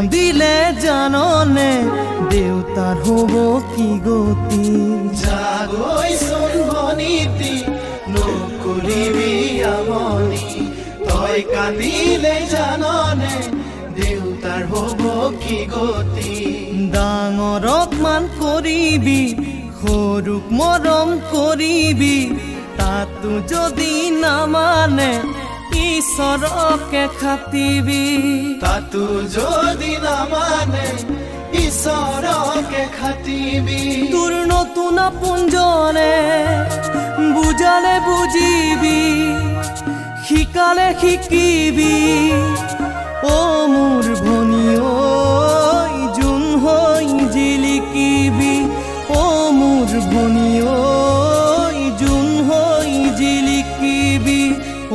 কান্দিলে জাননে দেউতাৰ হ'ব কি গতি জাগৈছোন ভনীতি নকৰিবি আমনি তই কান্দিলে জাননে দেউতাৰ হ'ব কি গতি ডাঙৰক মান কৰিবি সৰুক মৰম কৰিবি তাতো যদি নামানে ঈশ্বৰকে খাটিবি তাতো যদি নামানে ঈশ্বৰকে খাটিবি তোৰ নতুন পুঞ্জনে বুজালে বুজিবি শিকালে শিকিবি ও মোৰ ভনী ঐ জোন হৈ জিলিকিবি ও মোৰ ভনী ঐ জোন হৈ জিলিকিবি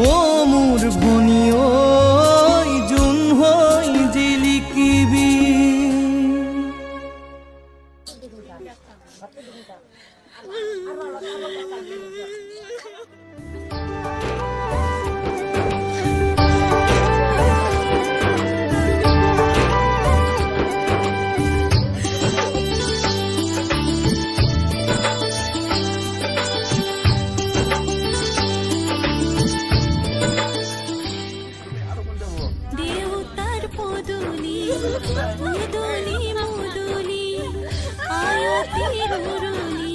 ও মোৰ ভনী ঐ জোন হৈ জিলিকিবি মুদুলি আয়তি ৰুৰুলি